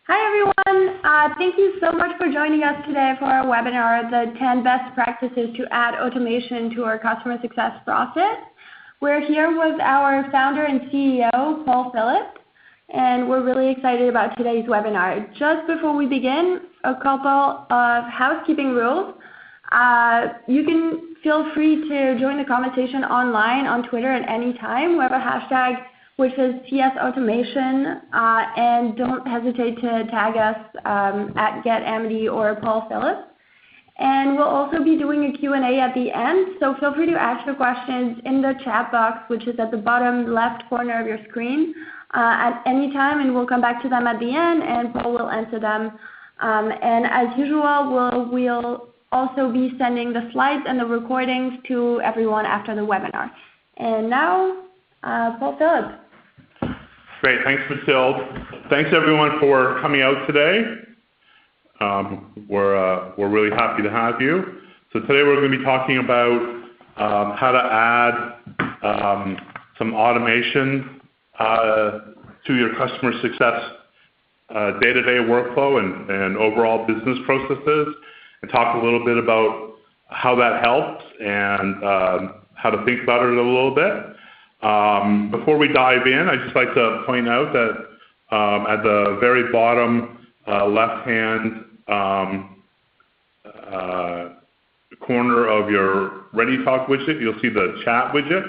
Hi everyone. Thank you so much for joining us today for our webinar, the 10 Best Practices to Add Automation to Our Customer Success Process. We're here with our founder and CEO, Paul Phillips, and we're really excited about today's webinar. Just before we begin, a couple of housekeeping rules. You can feel free to join the conversation online on Twitter at any time. We have a hashtag which is TS Automation, and don't hesitate to tag us at Get Amity or Paul Phillips. And we'll also be doing a Q&A at the end, so feel free to ask your questions in the chat box, which is at the bottom left corner of your screen at any time, and we'll come back to them at the end, and Paul will answer them. And as usual, we'll also be sending the slides and the recordings to everyone after the webinar. And now, Paul Phillips. Great, thanks Mathilde. Thanks everyone for coming out today. We're really happy to have you. So today we're going to be talking about how to add some automation to your customer success day-to-day workflow and overall business processes, and talk a little bit about how that helps and how to think about it a little bit. Before we dive in, I'd just like to point out that at the very bottom left-hand corner of your Ready Talk widget, you'll see the chat widget,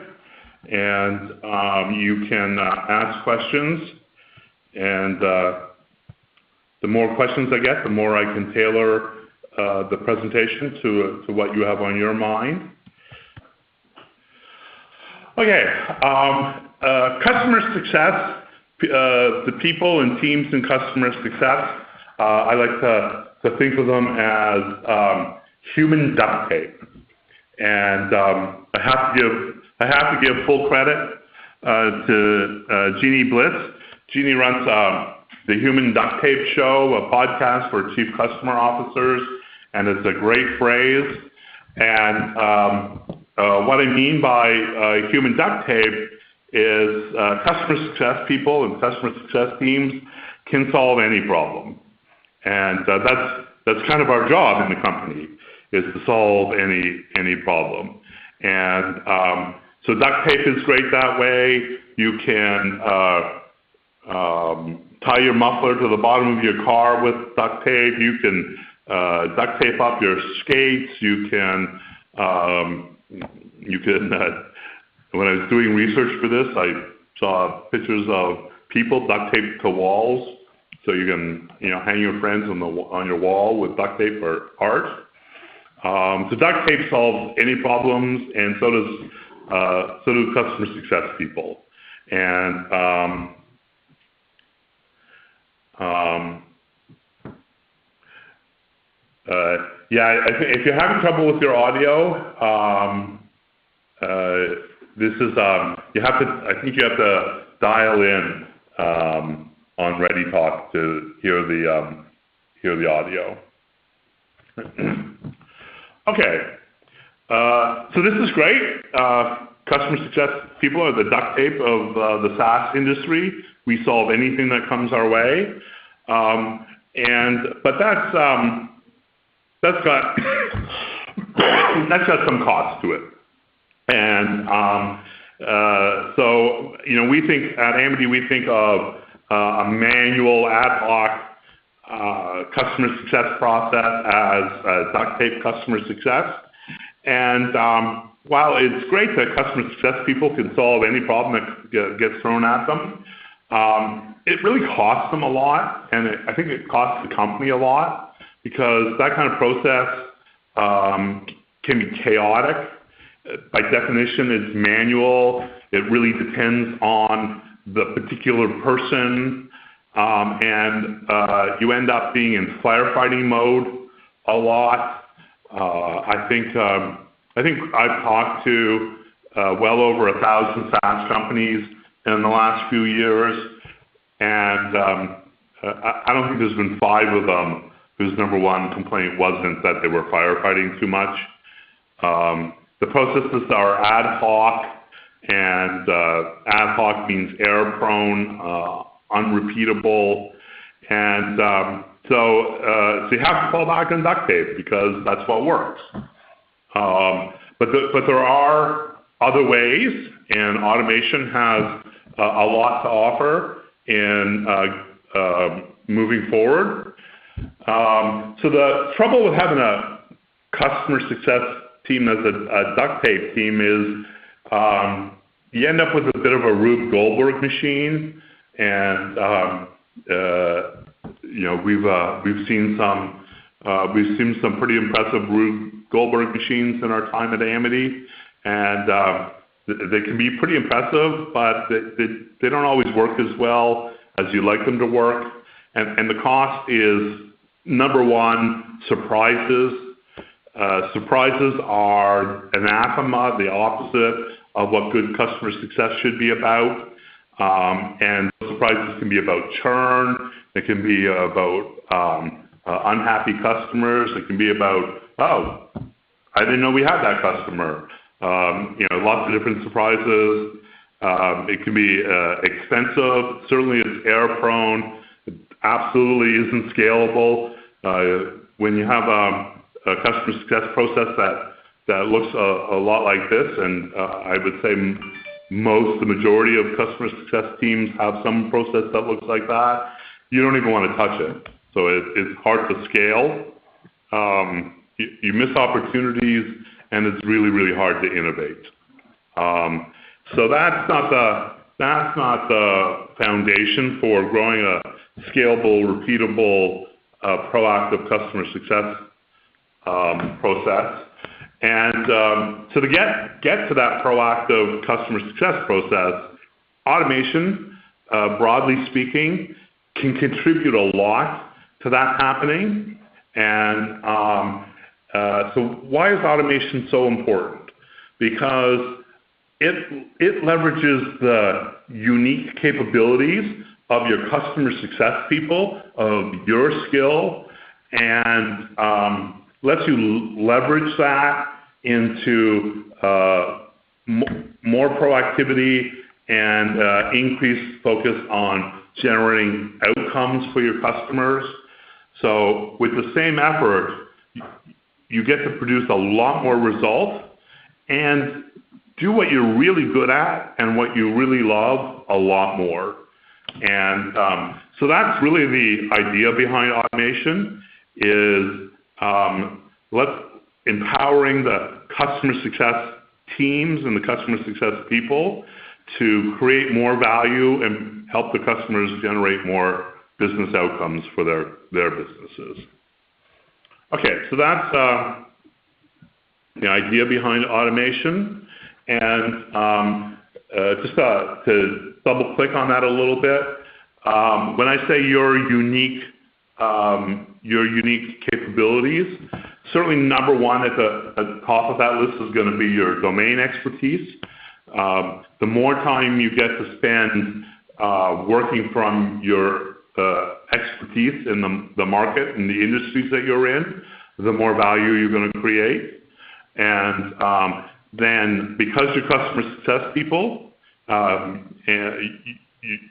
and you can ask questions. And the more questions I get, the more I can tailor the presentation to what you have on your mind. Okay, customer success, the people and teams in customer success, I like to think of them as human duct tape. And I have to give full credit to Jeannie Bliss. Jeannie runs the Human Duct Tape Show, a podcast for chief customer officers, and it's a great phrase. And what I mean by human duct tape is customer success people and customer success teams can solve any problem. And that's kind of our job in the company, is to solve any problem. And so duct tape is great that way. You can tie your muffler to the bottom of your car with duct tape. You can duct tape up your skates. You can, when I was doing research for this, I saw pictures of people duct taped to walls, so you can hang your friends on your wall with duct tape for art. So duct tape solves any problems, and so do customer success people. And if you're having trouble with your audio, this is I think you have to dial in on Ready Talk to hear the audio. Okay, so this is great. Customer success people are the duct tape of the SaaS industry. We solve anything that comes our way, but that's got some cost to it. And so we think at Amity, we think of a manual ad hoc customer success process as duct tape customer success. And while it's great that customer success people can solve any problem that gets thrown at them, it really costs them a lot, and I think it costs the company a lot, because that kind of process can be chaotic. By definition, it's manual. It really depends on the particular person, and you end up being in firefighting mode a lot. I think I've talked to well over 1,000 SaaS companies in the last few years, and I don't think there's been 5 of them whose number one complaint wasn't that they were firefighting too much. The processes are ad hoc, and ad hoc means error-prone, unrepeatable, And so you have to fall back on duct tape because that's what works. But there are other ways, and automation has a lot to offer in moving forward. So the trouble with having a customer success team as a duct tape team is you end up with a bit of a Rube Goldberg machine, and we've seen some pretty impressive Rube Goldberg machines in our time at Amity, and they can be pretty impressive, but they don't always work as well as you'd like them to work. And the cost is, number one, surprises. Surprises are anathema, the opposite of what good customer success should be about. And those surprises can be about churn. They can be about unhappy customers. It can be about, oh, I didn't know we had that customer. Lots of different surprises. It can be expensive. Certainly it's error prone. It absolutely isn't scalable. When you have a customer success process that looks a lot like this, and I would say the majority of customer success teams have some process that looks like that, you don't even want to touch it. So it's hard to scale. You miss opportunities, and it's really, really hard to innovate. So that's not the foundation for growing a scalable, repeatable, proactive customer success process. And so to get to that proactive customer success process, automation, broadly speaking, can contribute a lot to that happening. And so why is automation so important? Because it leverages the unique capabilities of your customer success people, of your skill, and lets you leverage that into more proactivity and increased focus on generating outcomes for your customers. So with the same effort, you get to produce a lot more results and do what you're really good at and what you really love a lot more. And so that's really the idea behind automation, is empowering the customer success teams and the customer success people to create more value and help the customers generate more business outcomes for their businesses. Okay, so that's the idea behind automation. And just to double click on that a little bit, when I say your unique capabilities, certainly number one at the top of that list is going to be your domain expertise. The more time you get to spend working from your expertise in the market and the industries that you're in, the more value you're going to create. And then because you're customer success people, and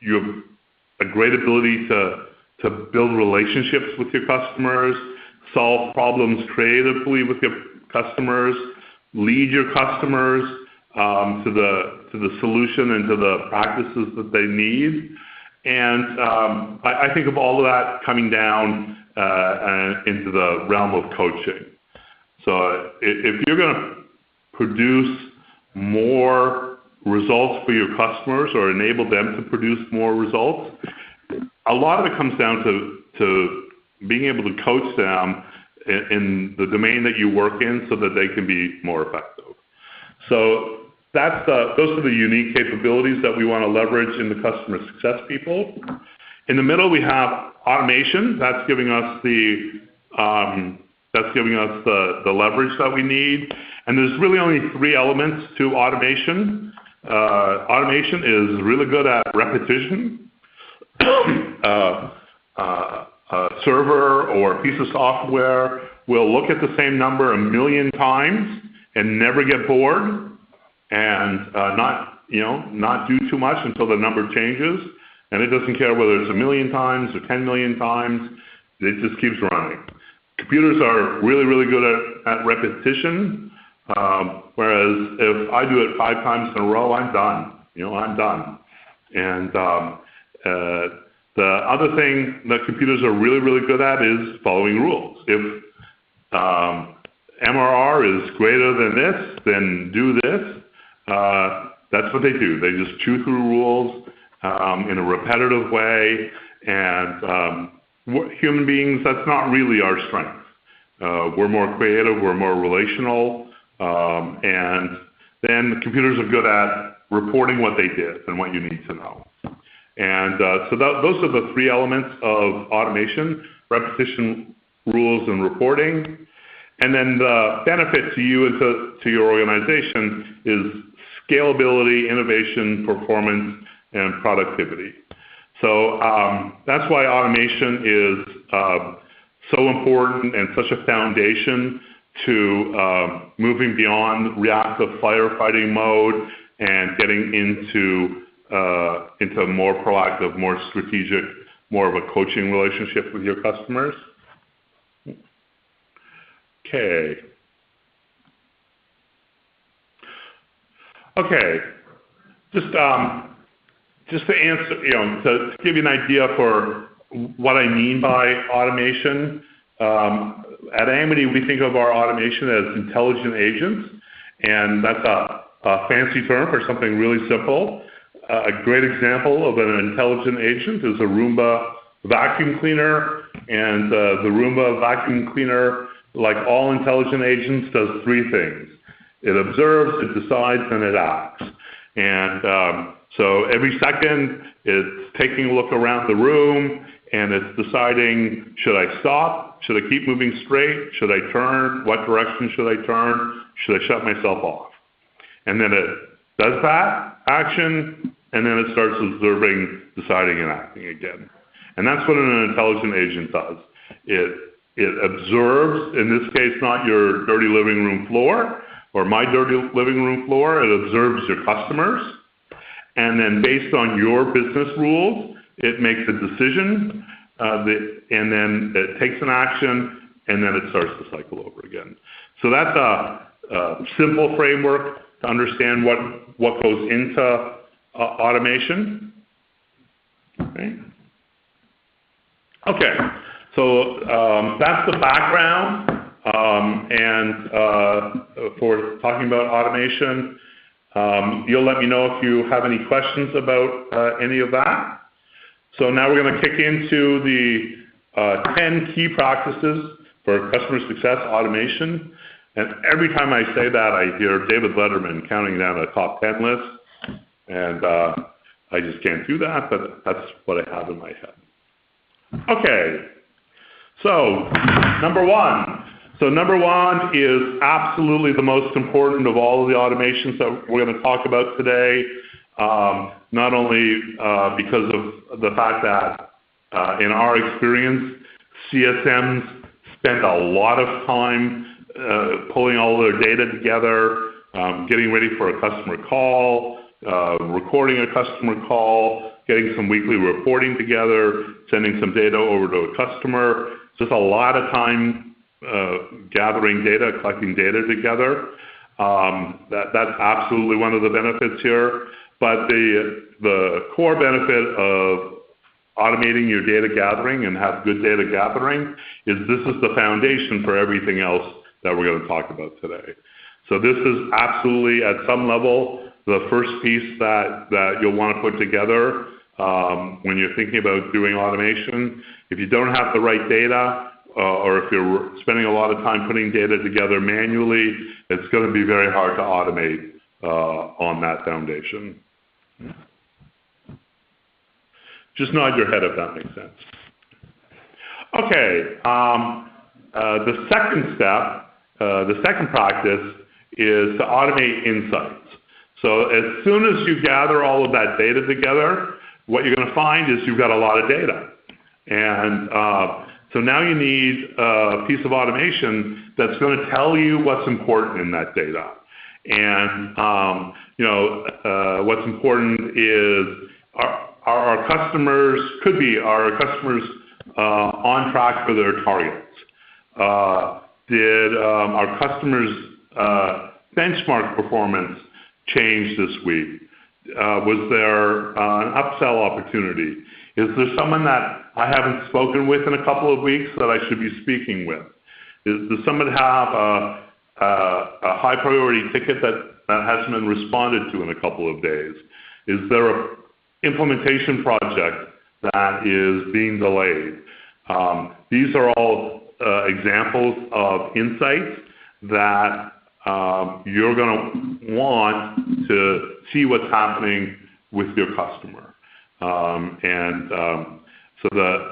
you have a great ability to build relationships with your customers, solve problems creatively with your customers, lead your customers to the solution and to the practices that they need. And I think of all of that coming down into the realm of coaching. So if you're going to produce more results for your customers or enable them to produce more results, a lot of it comes down to being able to coach them in the domain that you work in so that they can be more effective. So those are the unique capabilities that we want to leverage in the customer success people. In the middle, we have automation. That's giving us the leverage that we need. And there's really only three elements to automation. Automation is really good at repetition. A server or a piece of software will look at the same number 1 million times and never get bored, and not do too much until the number changes, And it doesn't care whether it's 1 million times or 10 million times, it just keeps running. Computers are really, really good at repetition, whereas if I do it 5 times in a row, I'm done. I'm done. And the other thing that computers are really, really good at is following rules. If MRR is greater than this, then do this. That's what they do. They just chew through rules in a repetitive way. And human beings, that's not really our strength. We're more creative, we're more relational, and then computers are good at reporting what they did and what you need to know. And so those are the 3 elements of automation: repetition, rules, and reporting. And then the benefit to you and to your organization is scalability, innovation, performance, and productivity. So that's why automation is so important and such a foundation to moving beyond reactive firefighting mode and getting into more proactive, more strategic, more of a coaching relationship with your customers. Okay. Just to answer, to give you an idea for what I mean by automation, at Amity we think of our automation as intelligent agents, and that's a fancy term for something really simple. A great example of an intelligent agent is a Roomba vacuum cleaner, and the Roomba vacuum cleaner, like all intelligent agents, does 3 things. It observes, it decides, and it acts. And so every second it's taking a look around the room and it's deciding, should I stop? Should I keep moving straight? Should I turn? What direction should I turn? Should I shut myself off? And then it does that action, and then it starts observing, deciding, and acting again. And that's what an intelligent agent does. It observes, in this case, not your dirty living room floor or my dirty living room floor. It observes your customers. And then based on your business rules, it makes a decision, and then it takes an action, and then it starts the cycle over again. So that's a simple framework to understand what goes into automation. Okay. So that's the background, and for talking about automation. You'll let me know if you have any questions about any of that. So now we're going to kick into the 10 key practices for customer success automation. And every time I say that, I hear David Letterman counting down a top 10 list, and I just can't do that, but that's what I have in my head. Okay. So, number 1. So number 1 is absolutely the most important of all of the automations that we're going to talk about today, not only because of the fact that in our experience, CSMs spend a lot of time pulling all their data together, getting ready for a customer call, recording a customer call, getting some weekly reporting together, sending some data over to a customer. Just a lot of time gathering data, collecting data together. That's absolutely one of the benefits here. But the core benefit of automating your data gathering and have good data gathering is this is the foundation for everything else that we're going to talk about today. So this is absolutely, at some level, the first piece that you'll want to put together when you're thinking about doing automation. If you don't have the right data, or if you're spending a lot of time putting data together manually, it's going to be very hard to automate on that foundation. Just nod your head if that makes sense. Okay, the second step, the second practice is to automate insights. So as soon as you gather all of that data together, what you're going to find is you've got a lot of data. And so now you need a piece of automation that's going to tell you what's important in that data. And what's important is, our customers on track for their targets? Did our customers' benchmark performance change this week? Was there an upsell opportunity? Is there someone that I haven't spoken with in a couple of weeks that I should be speaking with? Does someone have a high priority ticket that hasn't been responded to in a couple of days? Is there an implementation project that is being delayed? These are all examples of insights that you're going to want to see what's happening with your customer. So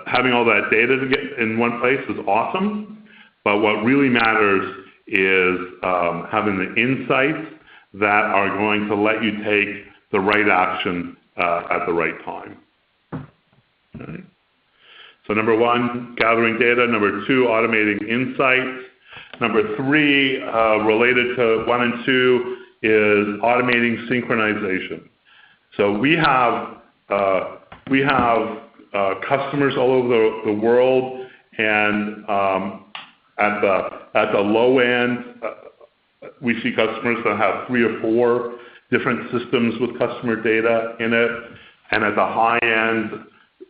having all that data to get in one place is awesome, but what really matters is having the insights that are going to let you take the right action at the right time. Okay. So number one, gathering data. Number two, automating insights. Number three, related to 1 and 2, is automating synchronization. So we have customers all over the world, and at the low end, we see customers that have 3 or 4 different systems with customer data in it, and at the high end,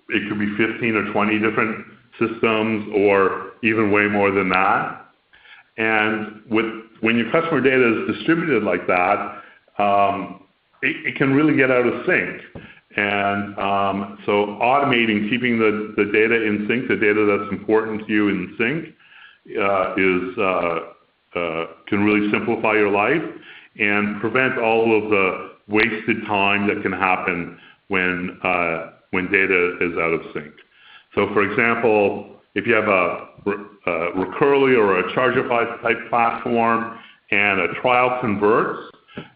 it could be 15 or 20 different systems, or even way more than that. And when your customer data is distributed like that, it can really get out of sync. And so automating, keeping the data in sync, the data that's important to you in sync, can really simplify your life and prevent all of the wasted time that can happen when data is out of sync. So for example, if you have a Recurly or a Chargeify type platform and a trial converts,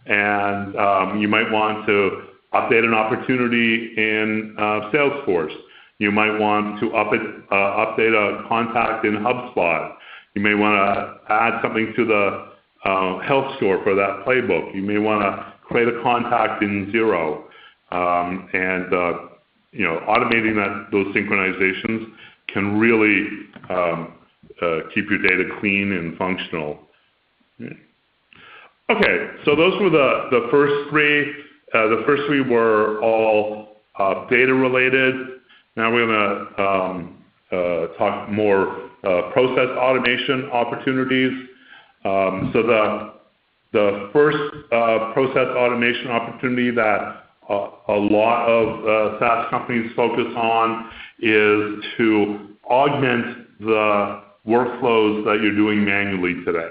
and you might want to update an opportunity in Salesforce. You might want to update a contact in HubSpot. You may want to add something to the health store for that playbook. You may want to create a contact in Xero. Automating those synchronizations can really keep your data clean and functional. Okay, so those were the first 3. The first 3 were all data related. Now we're going to talk more process automation opportunities. So the first process automation opportunity that a lot of SaaS companies focus on is to augment the workflows that you're doing manually today.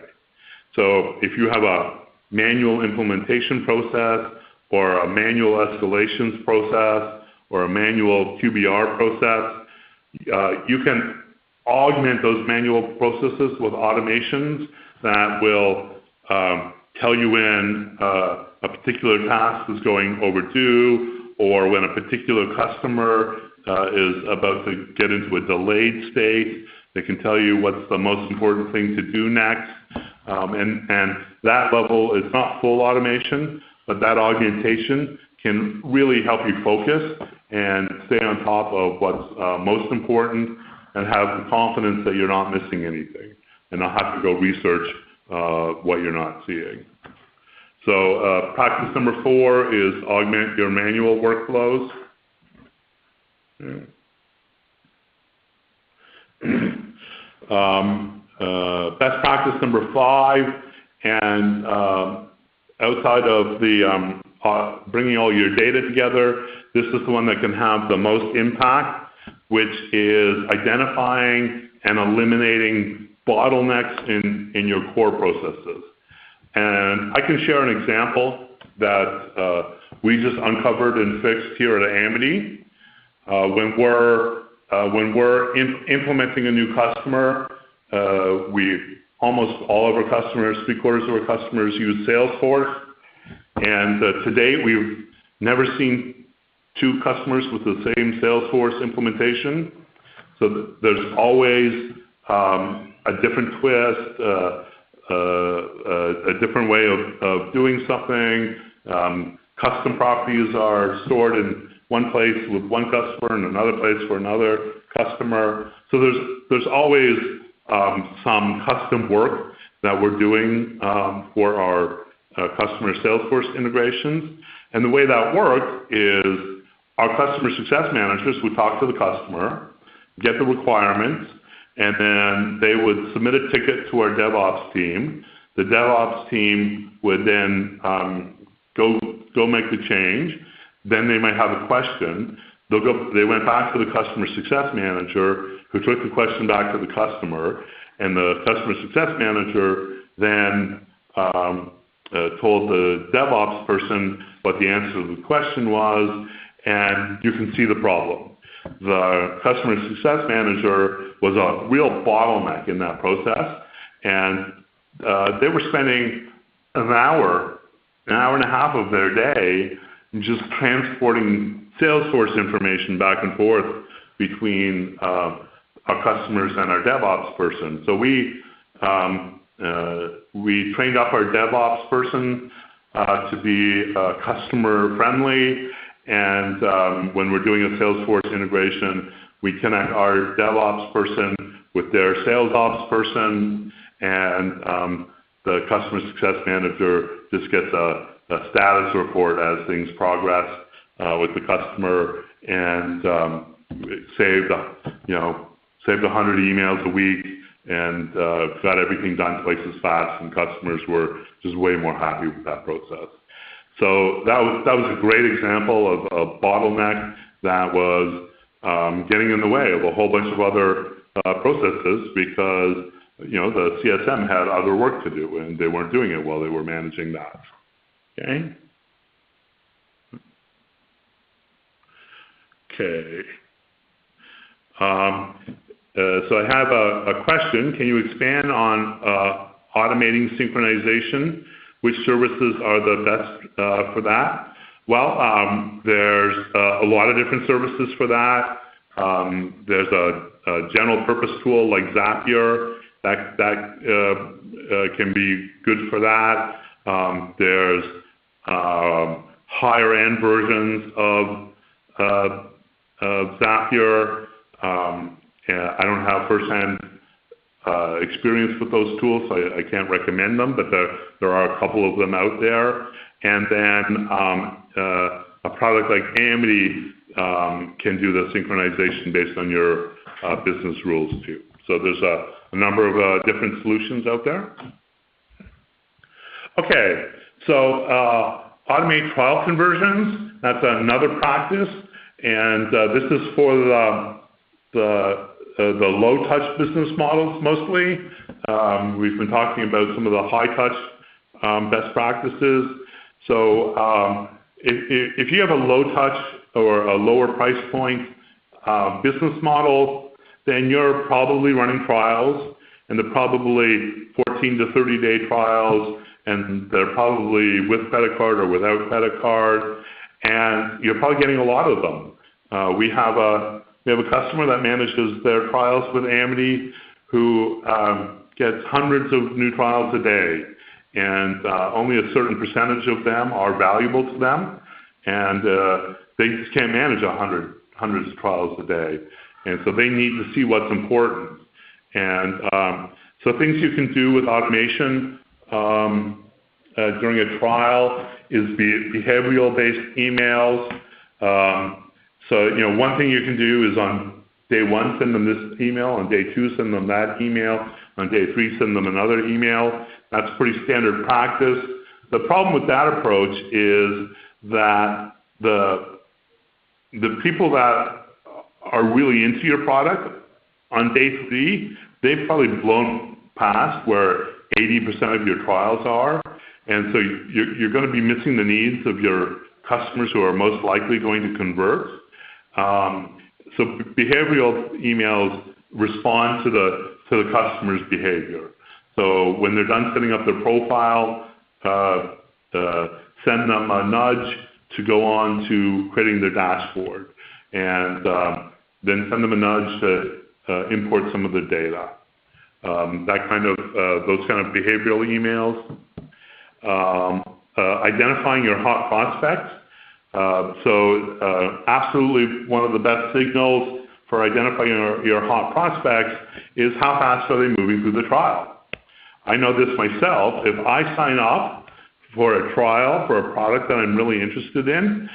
So if you have a manual implementation process, or a manual escalations process, or a manual QBR process, you can augment those manual processes with automations that will tell you when a particular task is going overdue, or when a particular customer is about to get into a delayed state. They can tell you what's the most important thing to do next. And that level is not full automation, but that augmentation can really help you focus and stay on top of what's most important, and have the confidence that you're not missing anything and not have to go research what you're not seeing. So practice number 4 is augment your manual workflows. Best practice number 5, and outside of the bringing all your data together, this is the one that can have the most impact, which is identifying and eliminating bottlenecks in your core processes. And I can share an example that we just uncovered and fixed here at Amity. When we're implementing a new customer, almost all of our customers, 3/4 of our customers, use Salesforce. And to date, we've never seen 2 customers with the same Salesforce implementation. So there's always a different twist, a different way of doing something. Custom properties are stored in one place with one customer and another place for another customer. So there's always some custom work that we're doing for our customer Salesforce integrations. And the way that works is our customer success managers would talk to the customer, get the requirements, and then they would submit a ticket to our DevOps team. The DevOps team would then go make the change. Then they might have a question. They went back to the customer success manager, who took the question back to the customer, and the customer success manager then told the DevOps person what the answer to the question was, and you can see the problem. The customer success manager was a real bottleneck in that process, and they were spending an hour and a half of their day just transporting Salesforce information back and forth between our customers and our DevOps person. So we trained up our DevOps person to be customer friendly, and when we're doing a Salesforce integration, we connect our DevOps person with their sales ops person, and the customer success manager just gets a status report as things progress with the customer, and saved 100 emails a week, and got everything done twice as fast, and customers were just way more happy with that process. So that was a great example of a bottleneck that was getting in the way of a whole bunch of other processes, because the CSM had other work to do, and they weren't doing it while they were managing that. Okay. Okay. So I have a question. Can you expand on automating synchronization? Which services are the best for that? Well, there's a lot of different services for that. There's a general purpose tool like Zapier that can be good for that. There's higher end versions of Zapier. I don't have firsthand experience with those tools, so I can't recommend them, but there are a couple of them out there. And then a product like Amity can do the synchronization based on your business rules too. So there's a number of different solutions out there. Okay, so automate trial conversions. That's another practice, and this is for the low-touch business models mostly. We've been talking about some of the high-touch best practices. So if you have a low-touch or a lower price point business model, then you're probably running trials, and they're probably 14 to 30-day trials, and they're probably with credit card or without credit card, and you're probably getting a lot of them. We have a customer that manages their trials with Amity who gets hundreds of new trials a day, and only a certain percentage of them are valuable to them, and they just can't manage hundreds of trials a day, and so they need to see what's important. And so things you can do with automation during a trial is behavioral-based emails. So, one thing you can do is on day one, send them this email. On day two, send them that email. On day three, send them another email. That's pretty standard practice. The problem with that approach is that the people that are really into your product, on day three, they've probably blown past where 80% of your trials are. And so you're going to be missing the needs of your customers who are most likely going to convert. So behavioral emails respond to the customer's behavior. So when they're done setting up their profile, send them a nudge to go on to creating their dashboard, and then send them a nudge to import some of the data. Those kind of behavioral emails. Identifying your hot prospects. Absolutely one of the best signals for identifying your hot prospects is how fast are they moving through the trial. I know this myself. If I sign up for a trial for a product that I'm really interested in,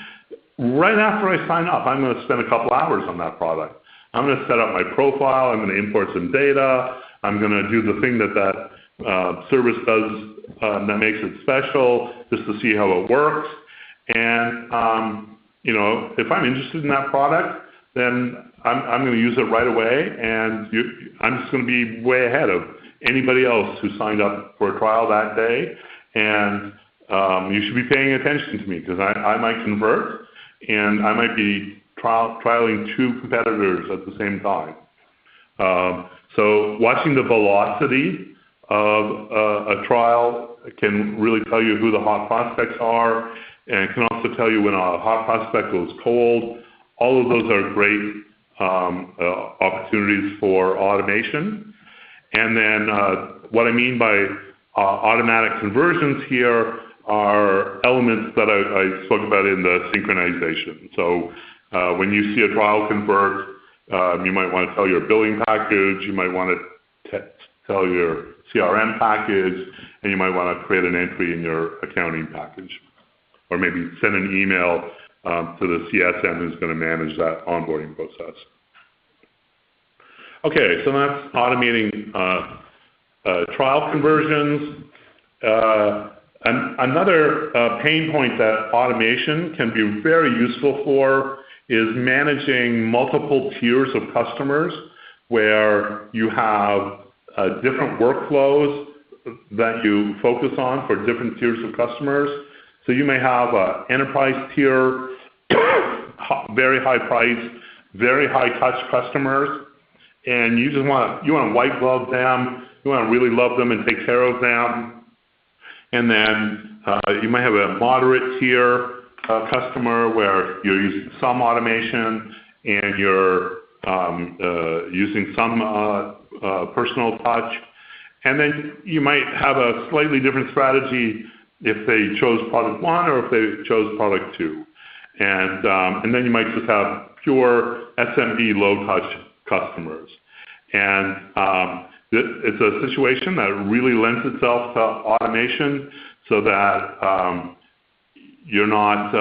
right after I sign up, I'm going to spend a couple hours on that product. I'm going to set up my profile. I'm going to import some data. I'm going to do the thing that service does that makes it special, just to see how it works. And if I'm interested in that product, then I'm going to use it right away, and I'm just going to be way ahead of anybody else who signed up for a trial that day. And you should be paying attention to me, because I might convert, and I might be trialing two competitors at the same time. So watching the velocity of a trial can really tell you who the hot prospects are, and it can also tell you when a hot prospect goes cold. All of those are great opportunities for automation. And then what I mean by automatic conversions here are elements that I spoke about in the synchronization. So when you see a trial convert, you might want to tell your billing package, you might want to tell your CRM package, and you might want to create an entry in your accounting package. Or maybe send an email to the CSM who's going to manage that onboarding process. Okay, so that's automating trial conversions. Another pain point that automation can be very useful for is managing multiple tiers of customers, where you have different workflows that you focus on for different tiers of customers. So you may have an enterprise tier, very high price, very high touch customers, and you want to white glove them. You want to really love them and take care of them. And then you might have a moderate tier customer where you're using some automation and you're using some personal touch. And then you might have a slightly different strategy if they chose product 1 or if they chose product 2. And then you might just have pure SMB low-touch customers. And it's a situation that really lends itself to automation, so that you're not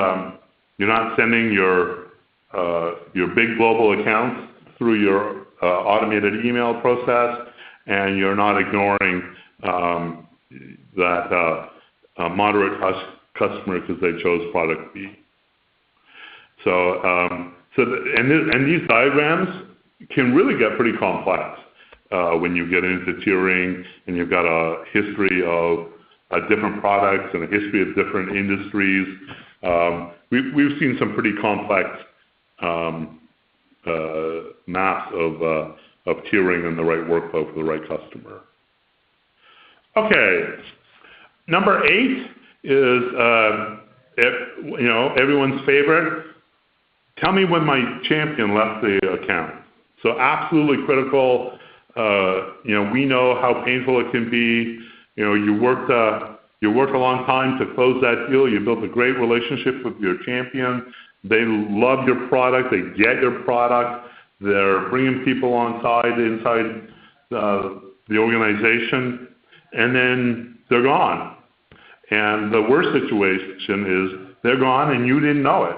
sending your big global accounts through your automated email process, and you're not ignoring that moderate customer because they chose product B. And these diagrams can really get pretty complex when you get into tiering and you've got a history of different products and a history of different industries. We've seen some pretty complex maps of tiering and the right workflow for the right customer. Okay, number 8 is everyone's favorite. Tell me when my champion left the account. So absolutely critical. We know how painful it can be. You worked a long time to close that deal. You built a great relationship with your champion. They love your product. They get your product. They're bringing people on side inside the organization, and then they're gone. And the worst situation is they're gone and you didn't know it.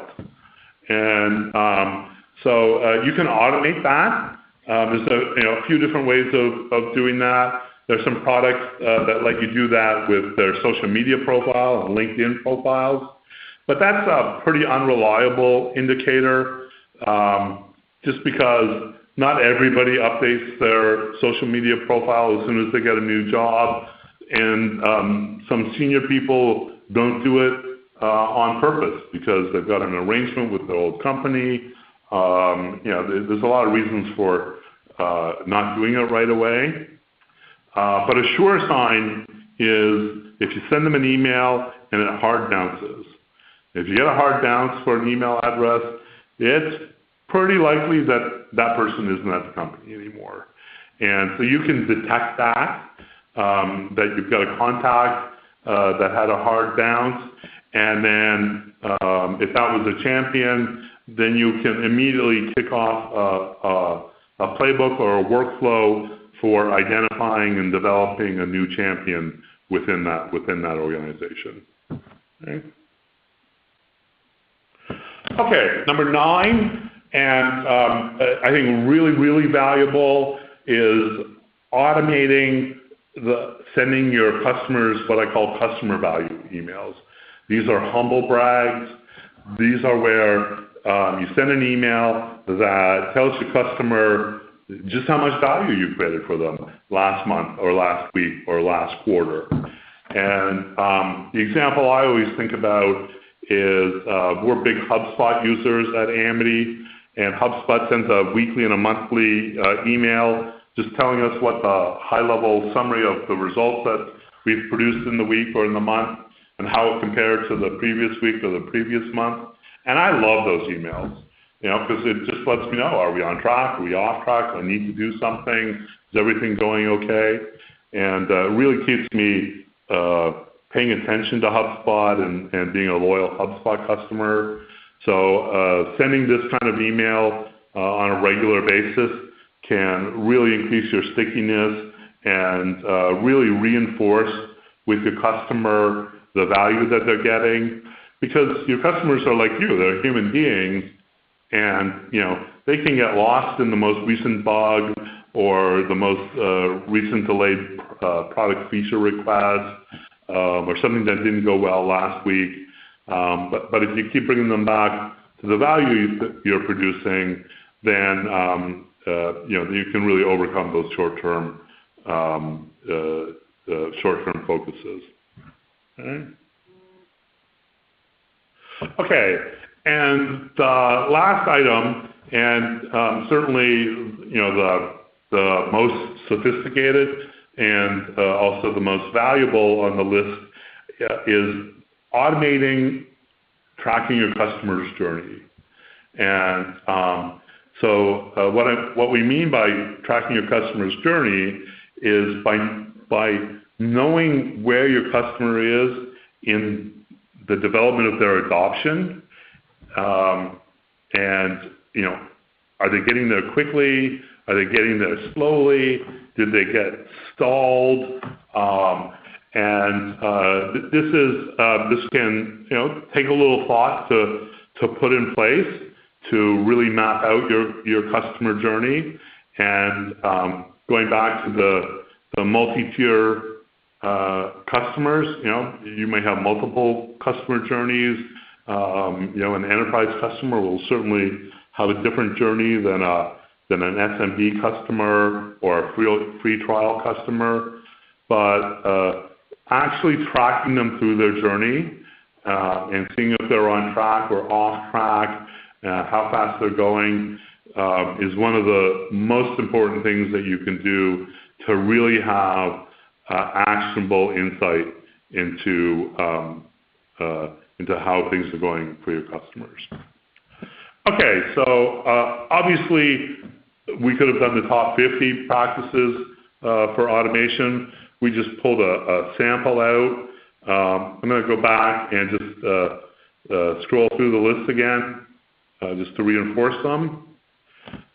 And so you can automate that. There's a few different ways of doing that. There's some products that let you do that with their social media profile and LinkedIn profiles. But that's a pretty unreliable indicator, just because not everybody updates their social media profile as soon as they get a new job. And some senior people don't do it on purpose because they've got an arrangement with their old company. There's a lot of reasons for not doing it right away. But a sure sign is if you send them an email and it hard bounces. If you get a hard bounce for an email address, it's pretty likely that that person isn't at the company anymore. And so you can detect that you've got a contact that had a hard bounce. And then if that was a champion, then you can immediately kick off a playbook or a workflow for identifying and developing a new champion within that organization. Okay, number 9, and I think really valuable is automating sending your customers what I call customer value emails. These are humble brags. These are where you send an email that tells your customer just how much value you created for them last month or last week or last quarter. And the example I always think about is we're big HubSpot users at Amity, and HubSpot sends a weekly and a monthly email just telling us what the high-level summary of the results that we've produced in the week or in the month and how it compared to the previous week or the previous month. And I love those emails, because it just lets me know, are we on track? Are we off track? Do I need to do something? Is everything going okay? And it really keeps me paying attention to HubSpot and being a loyal HubSpot customer. So sending this kind of email on a regular basis can really increase your stickiness and really reinforce with your customer the value that they're getting, because your customers are like you, they're human beings, and they can get lost in the most recent bug or the most recent delayed product feature request or something that didn't go well last week. But if you keep bringing them back to the value you're producing, then you can really overcome those short-term focuses. Okay, and the last item, and certainly the most sophisticated and also the most valuable on the list is automating tracking your customer's journey. And so what we mean by tracking your customer's journey is by knowing where your customer is in the development of their adoption, and are they getting there quickly? Are they getting there slowly? Did they get stalled? This can take a little thought to put in place to really map out your customer journey. And going back to the multi-tier customers, you may have multiple customer journeys. An enterprise customer will certainly have a different journey than an SMB customer or a free trial customer. But actually tracking them through their journey and seeing if they're on track or off track, how fast they're going, is one of the most important things that you can do to really have actionable insight into how things are going for your customers. Okay, so obviously we could have done the top 50 practices for automation. We just pulled a sample out. I'm going to go back and just scroll through the list again, just to reinforce them.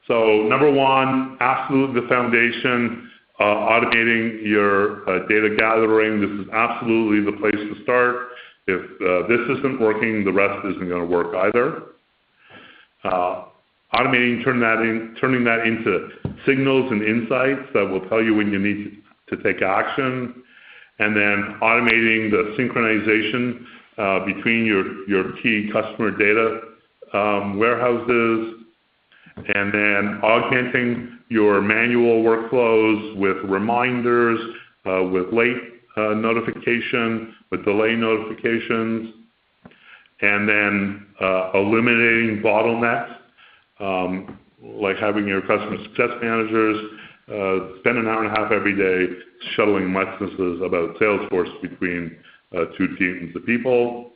So number 1, absolutely the foundation, automating your data gathering. This is absolutely the place to start. If this isn't working, the rest isn't going to work either. Automating, turning that into signals and insights that will tell you when you need to take action. And then automating the synchronization between your key customer data warehouses, and then augmenting your manual workflows with reminders, with late notification, with delay notifications, and then eliminating bottlenecks, like having your customer success managers spend an hour and a half every day shuttling messages about Salesforce between two teams of people,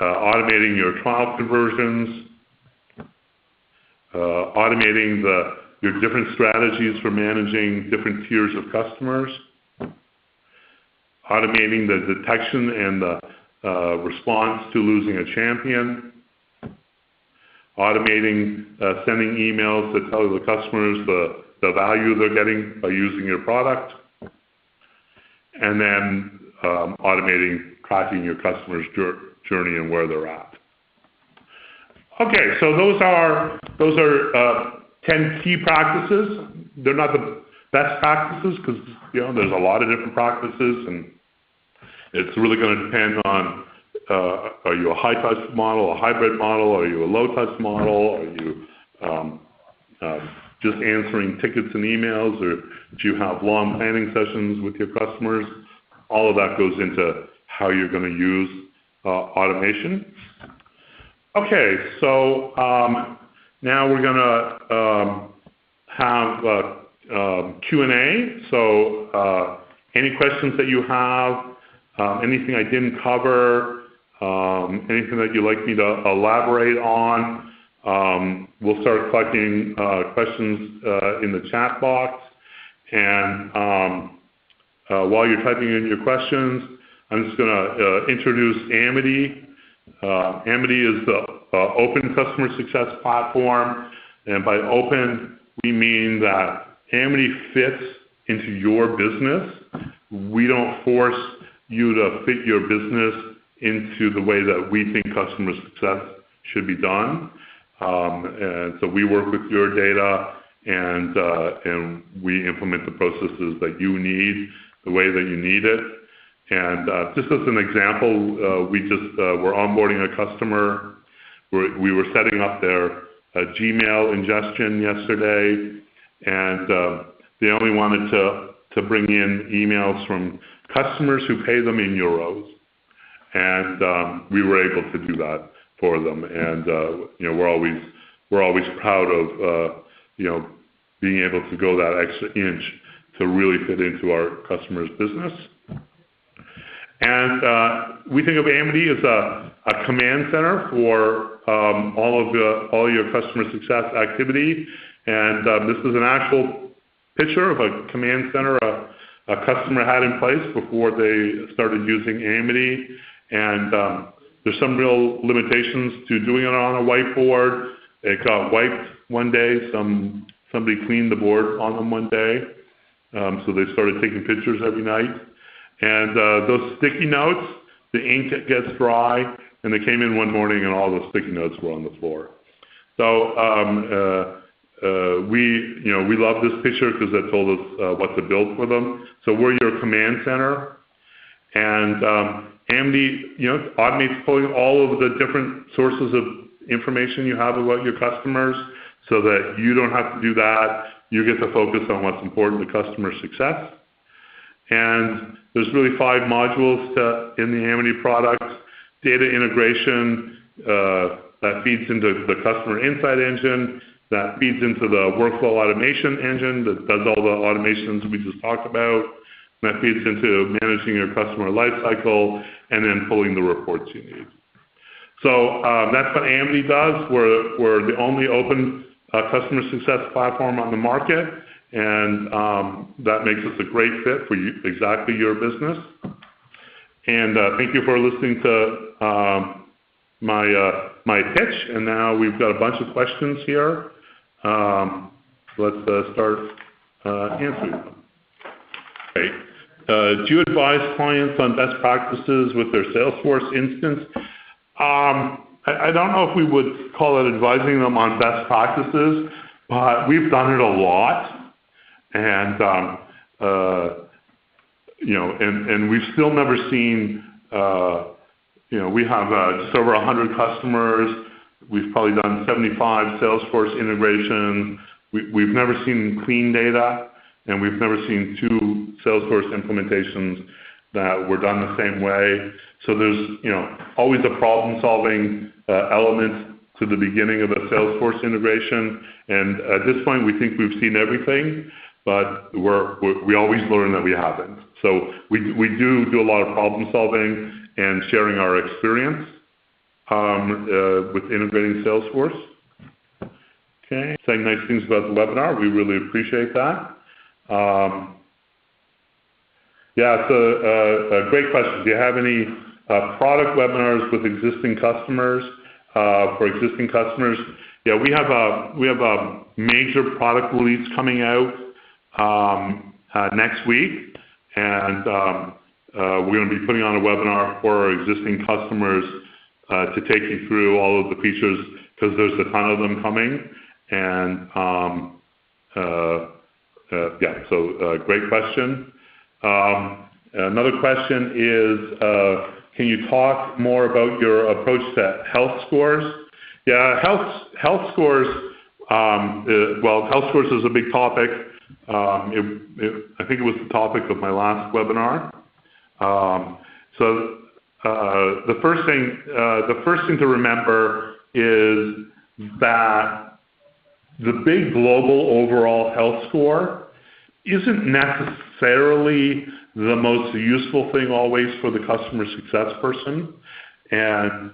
automating your trial conversions, automating your different strategies for managing different tiers of customers, automating the detection and response to losing a champion, automating sending emails that tell the customers the value they're getting by using your product, and then automating tracking your customer's journey and where they're at. Okay, so those are 10 key practices. They're not the best practices because there's a lot of different practices, and it's really going to depend on are you a high-touch model, a hybrid model, are you a low-touch model, are you just answering tickets and emails, or do you have long planning sessions with your customers? All of that goes into how you're going to use automation. Okay, so now we're going to have Q&A. So any questions that you have, anything I didn't cover, anything that you'd like me to elaborate on, we'll start collecting questions in the chat box. And while you're typing in your questions, I'm just going to introduce Amity. Amity is the open customer success platform, and by open, we mean that Amity fits into your business. We don't force you to fit your business into the way that we think customer success should be done. And so we work with your data, and we implement the processes that you need the way that you need it. And just as an example, we just were onboarding a customer. We were setting up their Gmail ingestion yesterday, and they only wanted to bring in emails from customers who pay them in euros. And we were able to do that for them. And we're always proud of being able to go that extra inch to really fit into our customers' business. And we think of Amity as a command center for all your customer success activity. And this is an actual picture of a command center a customer had in place before they started using Amity. And there's some real limitations to doing it on a whiteboard. It got wiped one day. Somebody cleaned the board on them one day. So they started taking pictures every night. And those sticky notes, the ink gets dry, and they came in one morning and all the sticky notes were on the floor. So we love this picture because it told us what to build for them. So we're your command center, and Amity automates pulling all of the different sources of information you have about your customers, so that you don't have to do that. You get to focus on what's important to customer success. And there's really 5 modules in the Amity product. Data integration, that feeds into the customer insight engine, that feeds into the workflow automation engine that does all the automations we just talked about. And that feeds into managing your customer lifecycle and then pulling the reports you need. So that's what Amity does. We're the only open customer success platform on the market. And that makes us a great fit for you, exactly your business. And thank you for listening to my pitch. And now we've got a bunch of questions here. Let's start answering them. Okay. Do you advise clients on best practices with their Salesforce instance? I don't know if we would call it advising them on best practices, but we've done it a lot. And and we've still never seen. We have just over 100 customers. We've probably done 75 Salesforce integrations. We've never seen clean data, and we've never seen 2 Salesforce implementations that were done the same way. So there's always a problem-solving element to the beginning of a Salesforce integration. And at this point, we think we've seen everything. But we always learn that we haven't. So we do a lot of problem solving and sharing our experience with integrating Salesforce. Okay, saying nice things about the webinar. We really appreciate that. Yeah, it's a great question. Do you have any product webinars with existing customers. For existing customers, yeah, we have a major product release coming out next week, and we're going to be putting on a webinar for our existing customers to take you through all of the features, because there's a ton of them coming. And yeah, so great question. Another question is, can you talk more about your approach to health scores? Yeah, health scores. Well, health scores is a big topic. I think it was the topic of my last webinar. So the first thing to remember is that the big global overall health score isn't necessarily the most useful thing always for the customer success person, and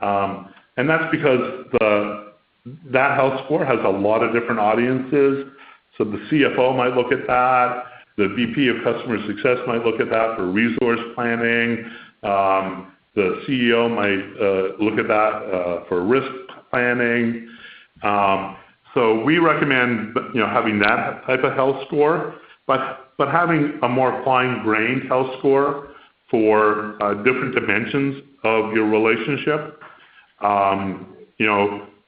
that's because that health score has a lot of different audiences. So the CFO might look at that, the VP of customer success might look at that for resource planning, the CEO might look at that for risk planning. So we recommend, having that type of health score, but having a more fine-grained health score for different dimensions of your relationship.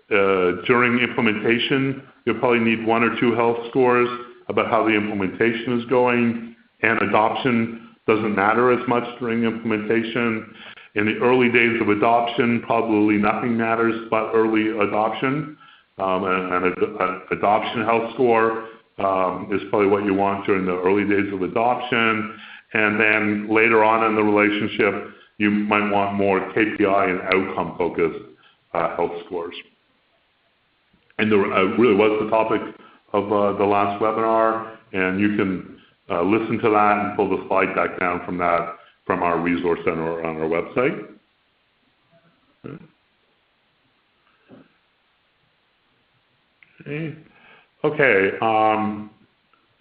During implementation, you'll probably need 1 or 2 health scores about how the implementation is going, and adoption doesn't matter as much during implementation. In the early days of adoption, probably nothing matters but early adoption. And adoption health score is probably what you want during the early days of adoption. And then later on in the relationship, you might want more KPI and outcome-focused health scores. And there really was the topic of the last webinar, and you can listen to that and pull the slide deck down from our resource center on our website. Okay.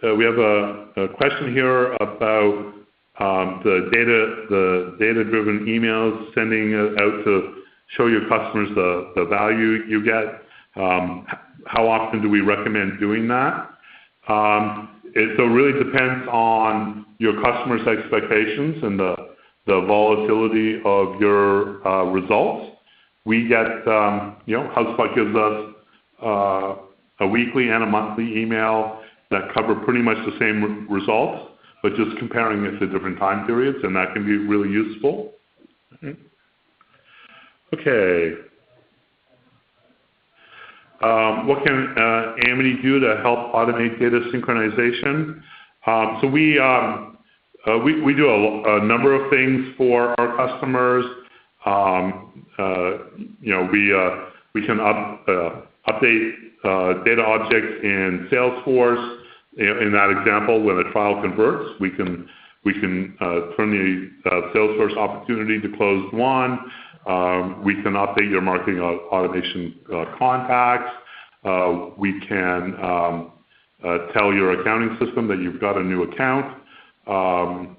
We have a question here about the data-driven emails, sending it out to show your customers the value you get. How often do we recommend doing that? So it really depends on your customers' expectations and the volatility of your results. We get, HubSpot gives us a weekly and a monthly email that cover pretty much the same results, but just comparing it to different time periods, and that can be really useful. Okay. What can Amity do to help automate data synchronization? So we do a number of things for our customers. We can update data objects in Salesforce. In that example, when a trial converts, we can turn the Salesforce opportunity to closed won. We can update your marketing automation contacts. We can tell your accounting system that you've got a new account. So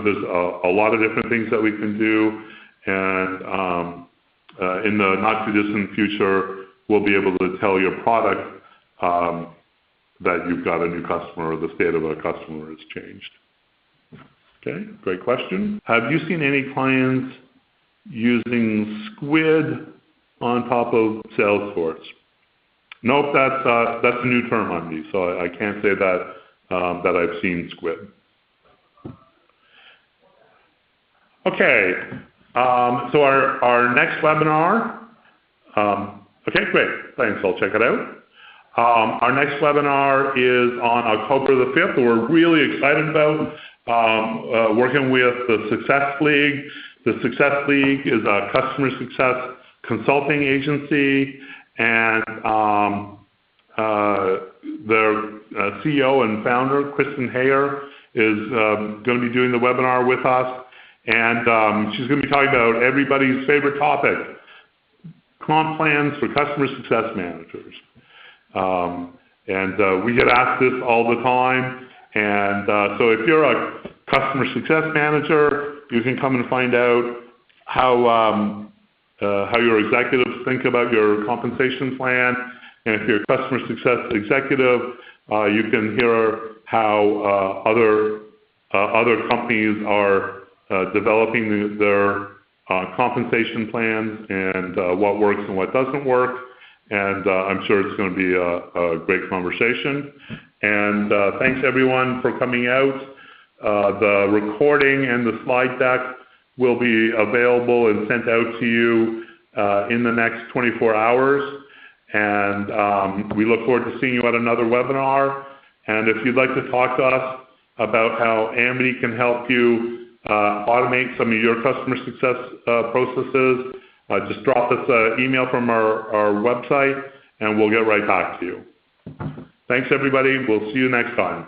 there's a lot of different things that we can do. And in the not too distant future, we'll be able to tell your product that you've got a new customer or the state of a customer has changed. Okay, great question. Have you seen any clients using Squid on top of Salesforce? Nope, that's a new term on me, so I can't say that I've seen Squid. Okay, so our next webinar. Okay, great. Thanks. I'll check it out. Our next webinar is on October the 5th. We're really excited about working with the Success League. The Success League is a customer success consulting agency, and their CEO and founder, Kristen Hayer, is going to be doing the webinar with us, and she's going to be talking about everybody's favorite topic, comp plans for customer success managers. We get asked this all the time, and so if you're a customer success manager you can come and find out how your executives think about your compensation plan. And if you're a customer success executive, you can hear how other companies are developing their compensation plans and what works and what doesn't work. And I'm sure it's going to be a great conversation. And thanks everyone for coming out. The recording and the slide deck will be available and sent out to you in the next 24 hours. And we look forward to seeing you at another webinar. And if you'd like to talk to us about how Amity can help you automate some of your customer success processes, just drop us an email from our website and we'll get right back to you. Thanks everybody. We'll see you next time.